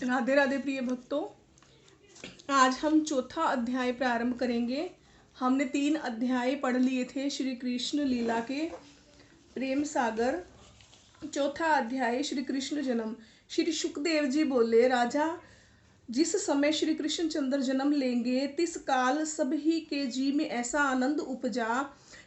राधे राधे प्रिय भक्तों, आज हम चौथा अध्याय प्रारंभ करेंगे। हमने 3 अध्याय पढ़ लिए थे श्री कृष्ण लीला के प्रेम सागर। चौथा अध्याय श्री कृष्ण जन्म। श्री सुखदेव जी बोले, राजा जिस समय श्री कृष्ण चंद्र जन्म लेंगे तिस काल सभी के जी में ऐसा आनंद उपजा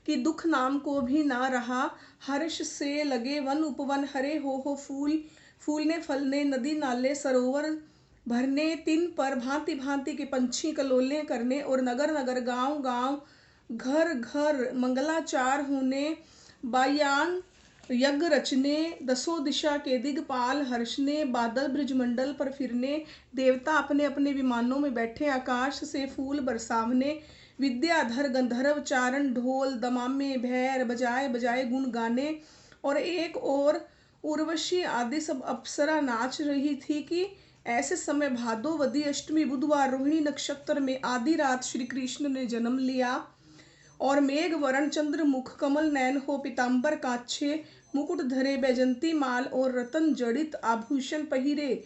कि दुख नाम को भी ना रहा। हर्ष से लगे वन उपवन, हरे हो फूल फूलने फलने, नदी नाले सरोवर भरने, तिन पर भांति भांति के पंछी कलोले करने, और नगर नगर गांव गांव घर घर मंगलाचार होने, बायान यज्ञ रचने, दसों दिशा के दिगपाल हर्षने, बादल ब्रजमंडल पर फिरने, देवता अपने अपने विमानों में बैठे आकाश से फूल बरसावने, विद्याधर गंधर्व चारण ढोल दमामे भैर बजाए बजाए गुण गाने, और एक और उर्वशी आदि सब अप्सरा नाच रही थी कि ऐसे समय भादोवदी अष्टमी बुधवार रोहिणी नक्षत्र में आधी रात श्री कृष्ण ने जन्म लिया। और मेघ वरण चंद्र मुख कमल नयन हो, पीताम्बर काछे मुकुट धरे, बैजंती माल और रतन जड़ित आभूषण पहिरे,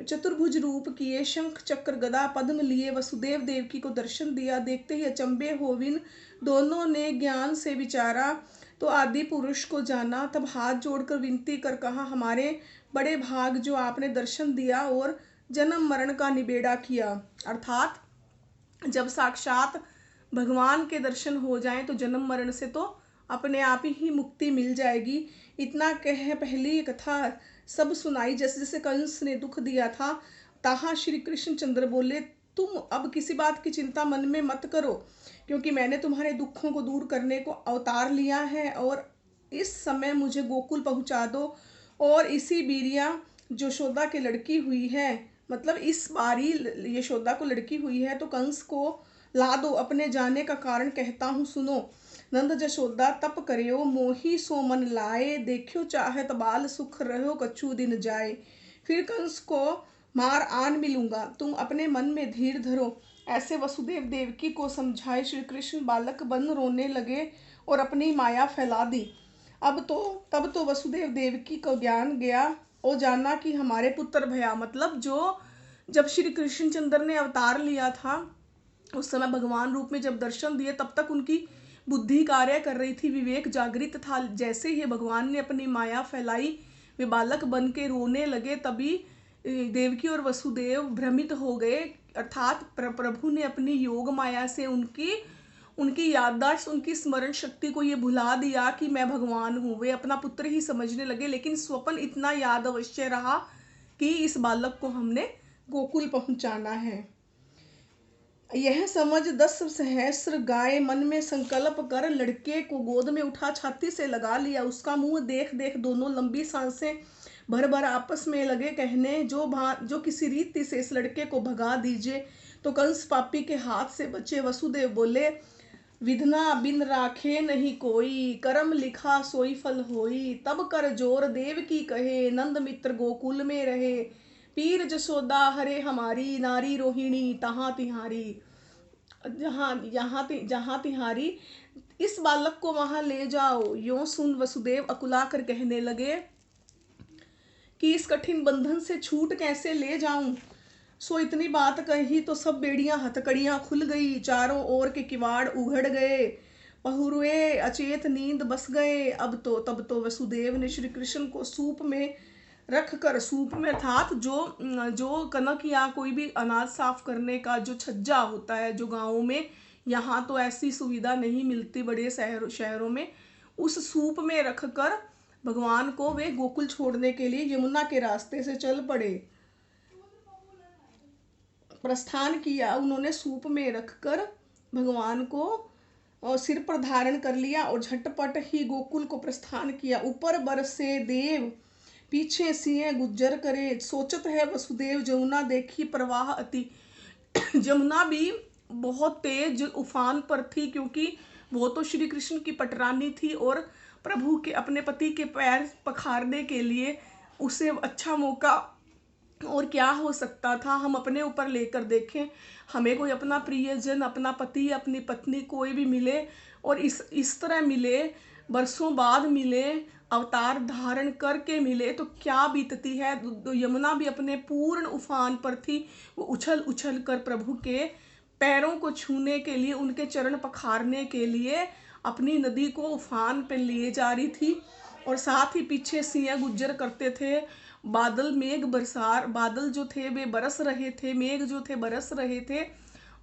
चतुर्भुज रूप किए, शंख चक्र गदा पद्म लिए, वसुदेव देवकी को दर्शन दिया। देखते ही अचंबे होविन दोनों ने ज्ञान से विचारा तो आदि पुरुष को जाना। तब हाथ जोड़कर विनती कर कहा, हमारे बड़े भाग जो आपने दर्शन दिया और जन्म मरण का निबेड़ा किया। अर्थात जब साक्षात भगवान के दर्शन हो जाएं तो जन्म मरण से तो अपने आप ही मुक्ति मिल जाएगी। इतना कह पहली कथा सब सुनाई। जैसे जैसे कंस ने दुख दिया था ताहा श्री कृष्ण चंद्र बोले, तुम अब किसी बात की चिंता मन में मत करो, क्योंकि मैंने तुम्हारे दुखों को दूर करने को अवतार लिया है। और इस समय मुझे गोकुल पहुंचा दो, और इसी बीरिया यशोदा के लड़की हुई है, मतलब इस बारी यशोदा को लड़की हुई है, तो कंस को ला दो। अपने जाने का कारण कहता हूँ सुनो। नंद जशोदा तप करियो मोही सो मन लाए, देखियो चाहत बाल सुख रहो कछु दिन जाए। फिर कंस को मार आन मिलूंगा, तुम अपने मन में धीर धरो। ऐसे वसुदेव देवकी को समझाए श्री कृष्ण बालक बन रोने लगे और अपनी माया फैला दी। तब तो वसुदेव देवकी को ज्ञान गया और जाना कि हमारे पुत्र भया, मतलब जब श्री कृष्ण चंद्र ने अवतार लिया था उस समय भगवान रूप में जब दर्शन दिए तब तक उनकी बुद्धि कार्य कर रही थी, विवेक जागृत था। जैसे ही भगवान ने अपनी माया फैलाई वे बालक बन के रोने लगे, तभी देवकी और वसुदेव भ्रमित हो गए। अर्थात प्रभु ने अपनी योग माया से उनकी याददाश्त, उनकी स्मरण शक्ति को ये भुला दिया कि मैं भगवान हूँ। वे अपना पुत्र ही समझने लगे, लेकिन स्वप्न इतना याद अवश्य रहा कि इस बालक को हमने गोकुल पहुँचाना है। यह समझ 10 सहस्र गाय मन में संकल्प कर लड़के को गोद में उठा छाती से लगा लिया। उसका मुंह देख देख दोनों लंबी सांसें भर भर आपस में लगे कहने, जो किसी रीति से इस लड़के को भगा दीजिए तो कंस पापी के हाथ से बचे। वसुदेव बोले, विधना बिन राखे नहीं कोई, करम लिखा सोई फल होई। तब कर जोर देव की कहे, नंद मित्र गोकुल में रहे। पीर जसोदा हरे हमारी, नारी रोहिणी तहाँ तिहारी, जहाँ तिहारी, इस बालक को वहां ले जाओ। यों सुन वसुदेव अकुला कर कहने लगे कि इस कठिन बंधन से छूट कैसे ले जाऊं। सो इतनी बात कही तो सब बेड़ियां हथकड़ियां खुल गई, चारों ओर के किवाड़ उघड़ गए, पहुरुए अचेत नींद बस गए। तब तो वसुदेव ने श्री कृष्ण को सूप में रख कर, सूप में अर्थात जो कनक या कोई भी अनाज साफ करने का जो छज्जा होता है जो गाँवों में, यहाँ तो ऐसी सुविधा नहीं मिलती बड़े शहरों में, उस सूप में रख कर भगवान को वे गोकुल छोड़ने के लिए यमुना के रास्ते से चल पड़े, प्रस्थान किया। उन्होंने सूप में रखकर भगवान को सिर पर धारण कर लिया और झटपट ही गोकुल को प्रस्थान किया। ऊपर बरसे देव, पीछे सिंह गुज्जर करे, सोचत है वसुदेव जमुना देखी प्रवाह अति। जमुना भी बहुत तेज उफान पर थी, क्योंकि वो तो श्री कृष्ण की पटरानी थी और प्रभु के अपने पति के पैर पखारने के लिए उसे अच्छा मौका और क्या हो सकता था। हम अपने ऊपर लेकर देखें, हमें कोई अपना प्रियजन, अपना पति, अपनी पत्नी कोई भी मिले और इस तरह मिले, बरसों बाद मिले, अवतार धारण करके मिले तो क्या बीतती है। तो यमुना भी अपने पूर्ण उफान पर थी। वो उछल उछल कर प्रभु के पैरों को छूने के लिए, उनके चरण पखारने के लिए अपनी नदी को उफान पे लिए जा रही थी। और साथ ही पीछे सिंह गुज्जर करते थे। बादल मेघ बरसार, बादल जो थे वे बरस रहे थे, मेघ जो थे बरस रहे थे।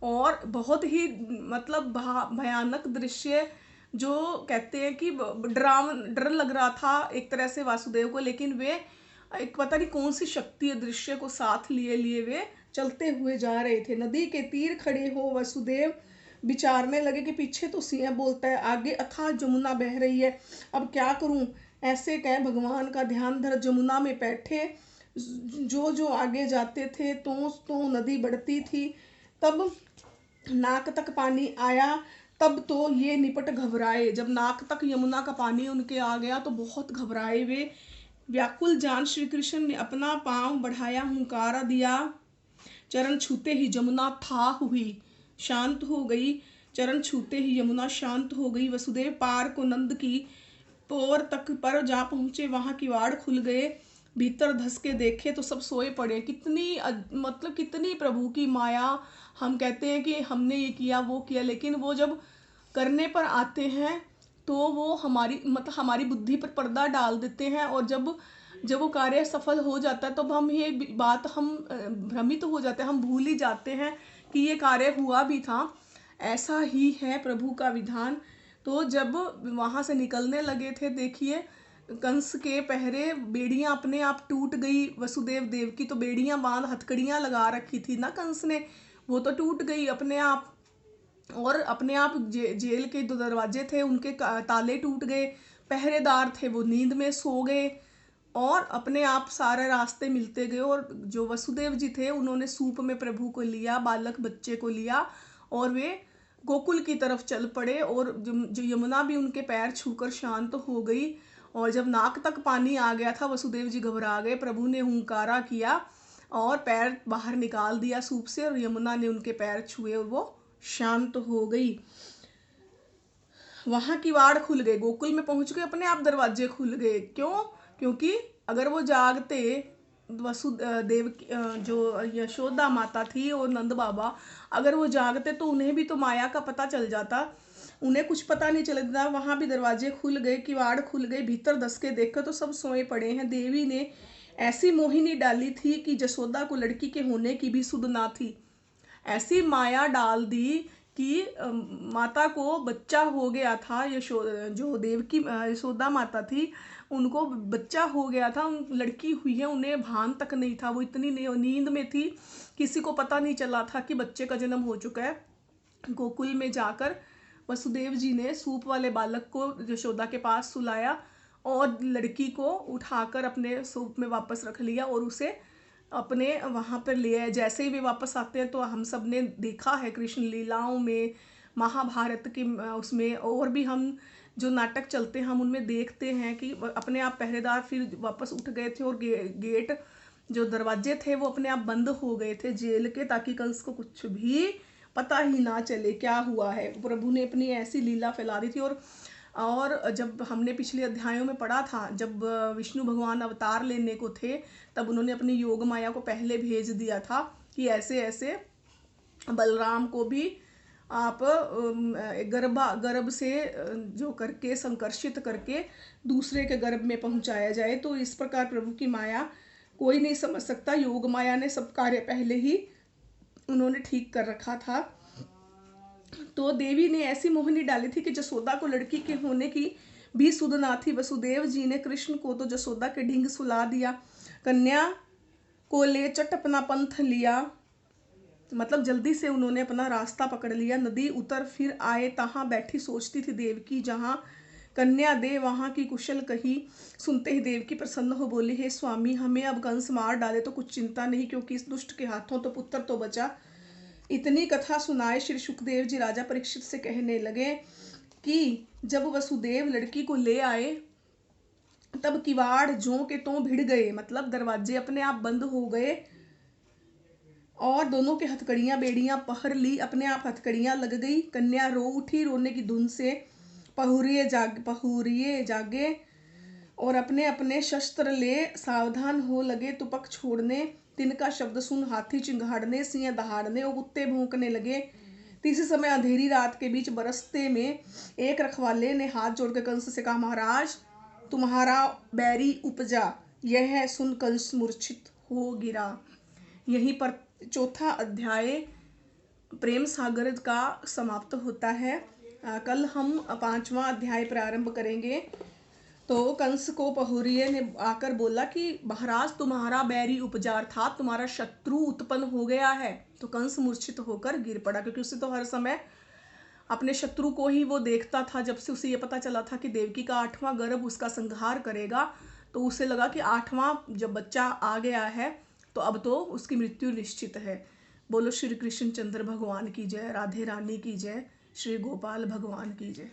और बहुत ही मतलब भयानक दृश्य, जो कहते हैं कि डर लग रहा था एक तरह से वासुदेव को। लेकिन वे एक पता नहीं कौन सी शक्ति दृश्य को साथ लिए लिए वे चलते हुए जा रहे थे। नदी के तीर खड़े हो वसुदेव विचारने लगे कि पीछे तो सिंह बोलता है, आगे अथाह जमुना बह रही है, अब क्या करूं। ऐसे कह भगवान का ध्यान धर जमुना में बैठे। जो जो आगे जाते थे तो नदी बढ़ती थी। तब नाक तक पानी आया, तब तो ये निपट घबराए। जब नाक तक यमुना का पानी उनके आ गया तो बहुत घबराए वे। व्याकुल जान श्री कृष्ण ने अपना पांव बढ़ाया, हुंकारा दिया। चरण छूते ही जमुना था हुई, शांत हो गई। चरण छूते ही यमुना शांत हो गई। वसुदेव पार को नंद की पोर तक पर जा पहुंचे। वहां किवाड़ खुल गए। भीतर धस के देखे तो सब सोए पड़े। कितनी मतलब कितनी प्रभु की माया। हम कहते हैं कि हमने ये किया वो किया, लेकिन वो जब करने पर आते हैं तो वो हमारी बुद्धि पर पर्दा डाल देते हैं। और जब वो कार्य सफल हो जाता है तो हम ये बात हम भ्रमित हो जाते हैं, हम भूल ही जाते हैं कि ये कार्य हुआ भी था। ऐसा ही है प्रभु का विधान। तो जब वहाँ से निकलने लगे थे, देखिए कंस के पहरे, बेड़ियाँ अपने आप टूट गई। वसुदेव देव की तो बेड़ियाँ बांध हथकड़ियाँ लगा रखी थी ना कंस ने, वो तो टूट गई अपने आप। और अपने आप जेल के जो दरवाजे थे उनके ताले टूट गए। पहरेदार थे वो नींद में सो गए और अपने आप सारे रास्ते मिलते गए। और जो वसुदेव जी थे उन्होंने सूप में प्रभु को लिया, बालक बच्चे को लिया और वे गोकुल की तरफ चल पड़े। और जो यमुना भी उनके पैर छूकर शांत हो गई। और जब नाक तक पानी आ गया था वसुदेव जी घबरा गए। प्रभु ने हुंकारा किया और पैर बाहर निकाल दिया सूप से, और यमुना ने उनके पैर छुए और वो शांत हो गई। वहां किवाड़ खुल गए, गोकुल में पहुंच गए, अपने आप दरवाजे खुल गए। क्यों? क्योंकि अगर वो जागते, वसुदेव जो यशोदा माता थी और नंद बाबा, अगर वो जागते तो उन्हें भी तो माया का पता चल जाता। उन्हें कुछ पता नहीं चलता। वहां भी दरवाजे खुल गए, किवाड़ खुल गए। भीतर धस के देखो तो सब सोए पड़े हैं। देवी ने ऐसी मोहिनी डाली थी कि जसोदा को लड़की के होने की भी सुध ना थी। ऐसी माया डाल दी कि माता को बच्चा हो गया था। जो देव की यशोदा माता थी उनको बच्चा हो गया था, लड़की हुई है, उन्हें भान तक नहीं था। वो इतनी नींद में थी, किसी को पता नहीं चला था कि बच्चे का जन्म हो चुका है। गोकुल में जाकर वसुदेव जी ने सूप वाले बालक को यशोदा के पास सुलाया और लड़की को उठाकर अपने सूप में वापस रख लिया और उसे अपने वहाँ पर ले आए। जैसे ही वे वापस आते हैं तो हम सब ने देखा है कृष्ण लीलाओं में, महाभारत के उसमें और भी हम जो नाटक चलते हैं हम उनमें देखते हैं कि अपने आप पहरेदार फिर वापस उठ गए थे और गेट जो दरवाजे थे वो अपने आप बंद हो गए थे जेल के, ताकि कंस को कुछ भी पता ही ना चले क्या हुआ है। प्रभु ने अपनी ऐसी लीला फैला दी थी। और जब हमने पिछले अध्यायों में पढ़ा था, जब विष्णु भगवान अवतार लेने को थे तब उन्होंने अपनी योग माया को पहले भेज दिया था कि ऐसे ऐसे बलराम को भी आप गर्भ से जो करके संकर्षित करके दूसरे के गर्भ में पहुंचाया जाए। तो इस प्रकार प्रभु की माया कोई नहीं समझ सकता। योग माया ने सब कार्य पहले ही उन्होंने ठीक कर रखा था। तो देवी ने ऐसी मोहिनी डाली थी कि जसोदा को लड़की के होने की भी सुध ना थी। वसुदेव जी ने कृष्ण को तो जसोदा के ढींग सुला दिया, कन्या को ले चट अपना पंथ लिया, मतलब जल्दी से उन्होंने अपना रास्ता पकड़ लिया। नदी उतर फिर आए, तहाँ बैठी सोचती थी देवकी, जहाँ कन्या दे वहाँ की कुशल कही। सुनते ही देवकी प्रसन्न हो बोली, हे स्वामी, हमें अब कंस मार डाले तो कुछ चिंता नहीं, क्योंकि इस दुष्ट के हाथों तो पुत्र तो बचा। इतनी कथा सुनाए श्री सुखदेव जी राजा परीक्षित से कहने लगे कि जब वसुदेव लड़की को ले आए तब किवाड़ ज्यों के त्यों भिड़ गए, मतलब दरवाजे अपने आप बंद हो गए और दोनों के हथकड़ियां बेड़ियां पहर ली, अपने आप हथकड़ियां लग गई। कन्या रो उठी, रोने की धुन से पहुरिये जागे। और अपने अपने शस्त्र ले सावधान हो लगे तुपक छोड़ने। तिनका शब्द सुन हाथी चिंघाड़ने, सिंह दहाड़ने और कुत्ते भौंकने लगे। तीसरे समय अंधेरी रात के बीच बरसते में एक रखवाले ने हाथ जोड़कर कंस से कहा, महाराज तुम्हारा बैरी उपजा। यह सुन कंस मूर्छित हो गिरा। यहीं पर चौथा अध्याय प्रेम सागर का समाप्त होता है। कल हम पांचवा अध्याय प्रारंभ करेंगे। तो कंस को पहुरिये ने आकर बोला कि महाराज तुम्हारा बैरी उपजा, अर्थात तुम्हारा शत्रु उत्पन्न हो गया है। तो कंस मूर्छित होकर गिर पड़ा, क्योंकि उसे तो हर समय अपने शत्रु को ही वो देखता था। जब से उसे ये पता चला था कि देवकी का 8वां गर्भ उसका संहार करेगा, तो उसे लगा कि 8वां जब बच्चा आ गया है तो अब तो उसकी मृत्यु निश्चित है। बोलो श्री कृष्ण चंद्र भगवान की जय, राधे रानी की जय, श्री गोपाल भगवान की जय।